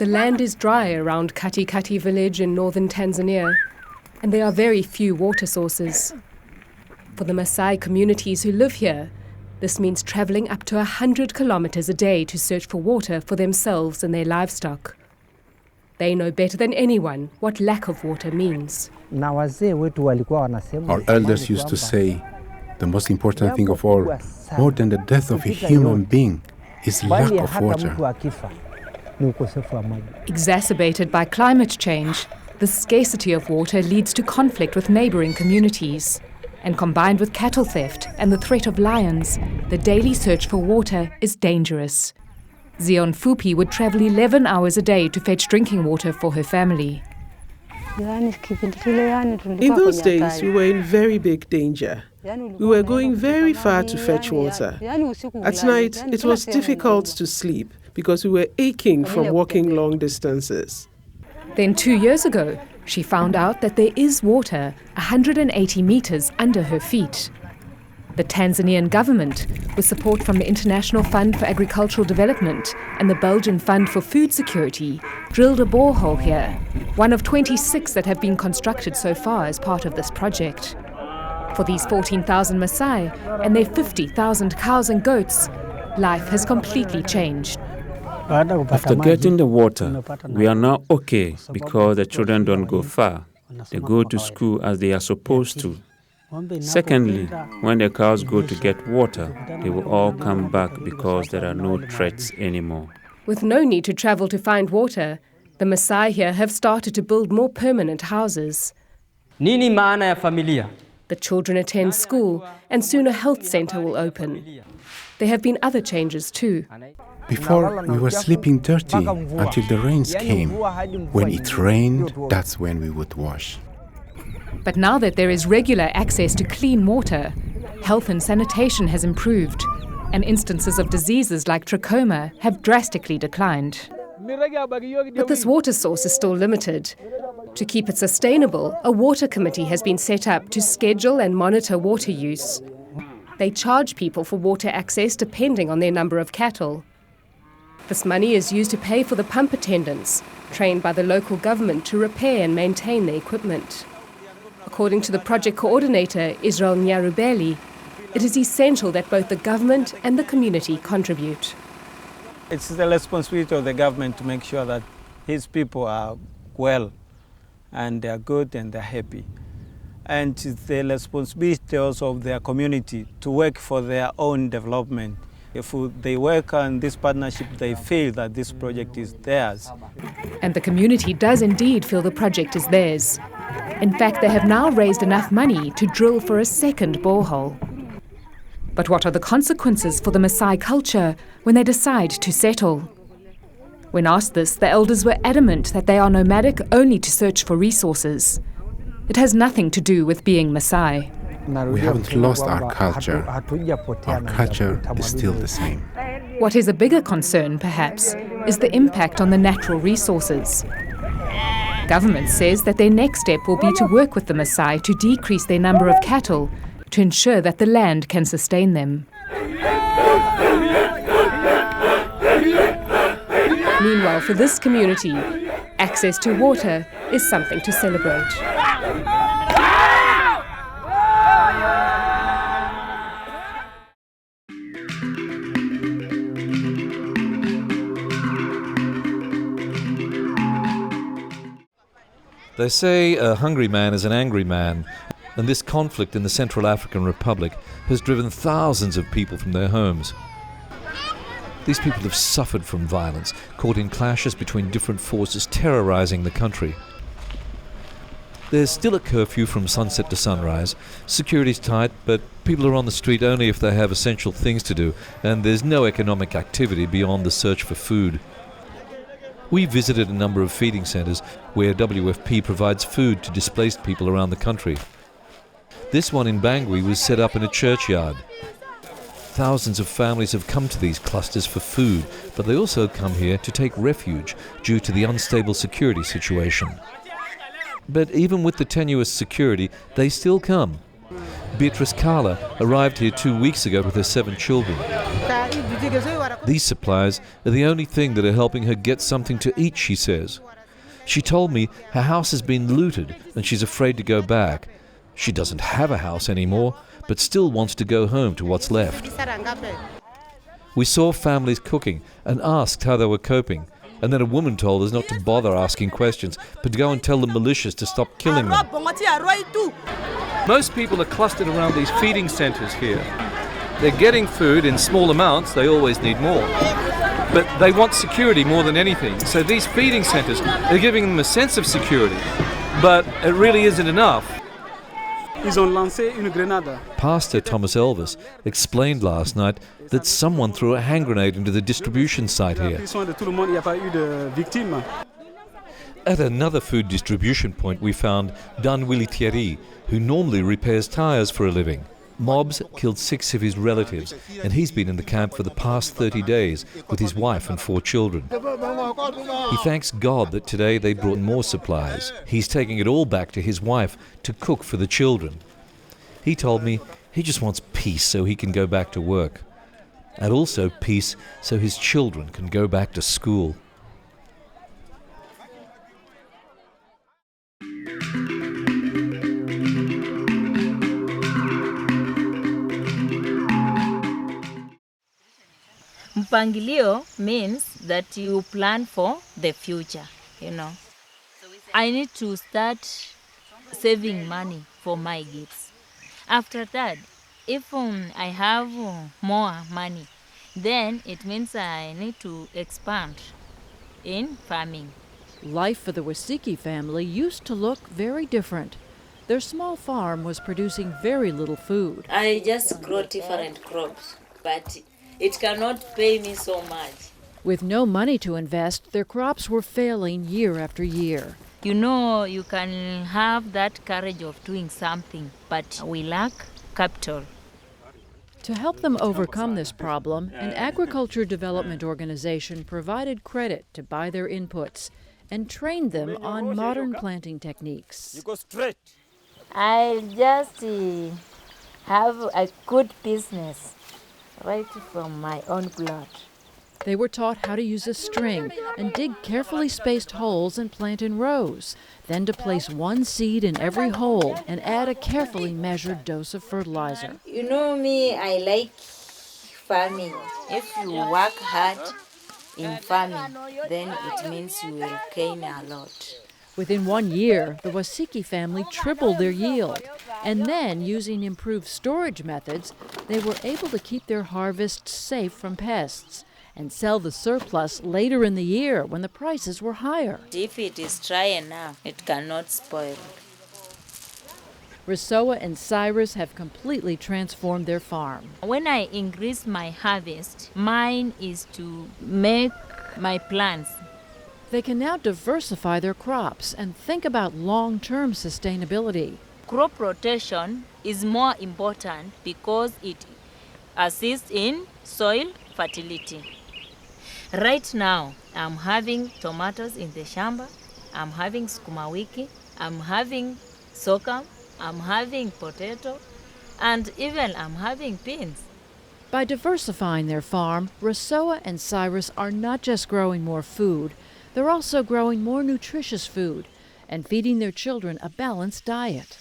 The land is dry around Katikati village in northern Tanzania, and there are very few water sources. For the Maasai communities who live here, this means travelling up to 100 kilometres a day to search for water for themselves and their livestock. They know better than anyone what lack of water means. Our elders used to say, the most important thing of all, more than the death of a human being, is lack of water. Exacerbated by climate change, the scarcity of water leads to conflict with neighbouring communities. And combined with cattle theft and the threat of lions, the daily search for water is dangerous. Zion Fupi would travel 11 hours a day to fetch drinking water for her family. In those days, we were in very big danger. We were going very far to fetch water. At night, it was difficult to sleep because we were aching from walking long distances. Then 2 years ago, she found out that there is water 180 metres under her feet. The Tanzanian government, with support from the International Fund for Agricultural Development and the Belgian Fund for Food Security, drilled a borehole here, one of 26 that have been constructed so far as part of this project. For these 14,000 Maasai and their 50,000 cows and goats, life has completely changed. After getting the water, we are now okay because the children don't go far. They go to school as they are supposed to. Secondly, when the cows go to get water, they will all come back because there are no threats anymore. With no need to travel to find water, the Maasai here have started to build more permanent houses. Nini maana ya familia? The children attend school and soon a health centre will open. There have been other changes too. Before, we were sleeping dirty until the rains came. When it rained, that's when we would wash. But now that there is regular access to clean water, health and sanitation has improved, and instances of diseases like trachoma have drastically declined. But this water source is still limited. To keep it sustainable, a water committee has been set up to schedule and monitor water use. They charge people for water access depending on their number of cattle. This money is used to pay for the pump attendants, trained by the local government to repair and maintain the equipment. According to the project coordinator, Israel Nyarubeli, it is essential that both the government and the community contribute. It's the responsibility of the government to make sure that his people are well and they are good and they're happy. And it's the responsibility also of their community to work for their own development. If they work on this partnership, they feel that this project is theirs. And the community does indeed feel the project is theirs. In fact, they have now raised enough money to drill for a second borehole. But what are the consequences for the Maasai culture when they decide to settle? When asked this, the elders were adamant that they are nomadic only to search for resources. It has nothing to do with being Maasai. We haven't lost our culture. Our culture is still the same. What is a bigger concern, perhaps, is the impact on the natural resources. Government says that their next step will be to work with the Maasai to decrease their number of cattle to ensure that the land can sustain them. Meanwhile, for this community, access to water is something to celebrate. They say a hungry man is an angry man, and this conflict in the Central African Republic has driven thousands of people from their homes. These people have suffered from violence, caught in clashes between different forces terrorizing the country. There's still a curfew from sunset to sunrise. Security's tight, but people are on the street only if they have essential things to do, and there's no economic activity beyond the search for food. We visited a number of feeding centres where WFP provides food to displaced people around the country. This one in Bangui was set up in a churchyard. Thousands of families have come to these clusters for food, but they also come here to take refuge due to the unstable security situation. But even with the tenuous security, they still come. Beatrice Kala arrived here 2 weeks ago with her 7 children. These supplies are the only thing that are helping her get something to eat, she says. She told me her house has been looted and she's afraid to go back. She doesn't have a house anymore, but still wants to go home to what's left. We saw families cooking and asked how they were coping, and then a woman told us not to bother asking questions, but to go and tell the militias to stop killing them. Most people are clustered around these feeding centres here. They're getting food in small amounts, they always need more. But they want security more than anything. So these feeding centres, they're giving them a sense of security, but it really isn't enough. Pastor Thomas Elvis explained last night that someone threw a hand grenade into the distribution site here. At another food distribution point we found Dan Willy Thierry, who normally repairs tyres for a living. Mobs killed 6 of his relatives, and he's been in the camp for the past 30 days with his wife and 4 children. He thanks God that today they brought more supplies. He's taking it all back to his wife to cook for the children. He told me he just wants peace so he can go back to work, and also peace so his children can go back to school. Mpangilio means that you plan for the future, I need to start saving money for my kids. After that, if I have more money, then it means I need to expand in farming. Life for the Wasiki family used to look very different. Their small farm was producing very little food. I just grow different crops, but it cannot pay me so much. With no money to invest, their crops were failing year after year. You can have that courage of doing something, but we lack capital. To help them overcome this problem, an agriculture development organization provided credit to buy their inputs and trained them on modern planting techniques. You go straight. I just have a good business right from my own blood. They were taught how to use a string and dig carefully spaced holes and plant in rows, then to place one seed in every hole and add a carefully measured dose of fertilizer. You know me, I like farming. If you work hard in farming, then it means you will gain a lot. Within 1 year, the Wasiki family tripled their yield, and then, using improved storage methods, they were able to keep their harvests safe from pests and sell the surplus later in the year when the prices were higher. If it is dry enough, it cannot spoil. Rasoa and Cyrus have completely transformed their farm. When I increase my harvest, mine is to make my plants. They can now diversify their crops and think about long-term sustainability. Crop rotation is more important because it assists in soil fertility. Right now, I'm having tomatoes in the shamba, I'm having sukuma wiki, I'm having sorghum, I'm having potato, and even I'm having beans. By diversifying their farm, Rasoa and Cyrus are not just growing more food, they're also growing more nutritious food and feeding their children a balanced diet.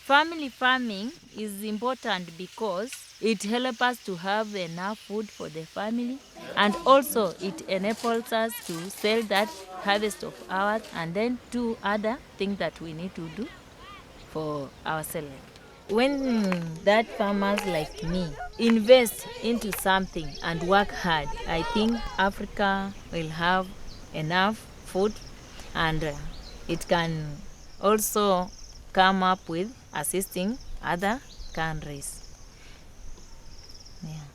Family farming is important because it helps us to have enough food for the family, and also it enables us to sell that harvest of ours and then do other things that we need to do for ourselves. When that farmers like me invest into something and work hard, I think Africa will have enough food, and it can also come up with assisting other countries. Yeah.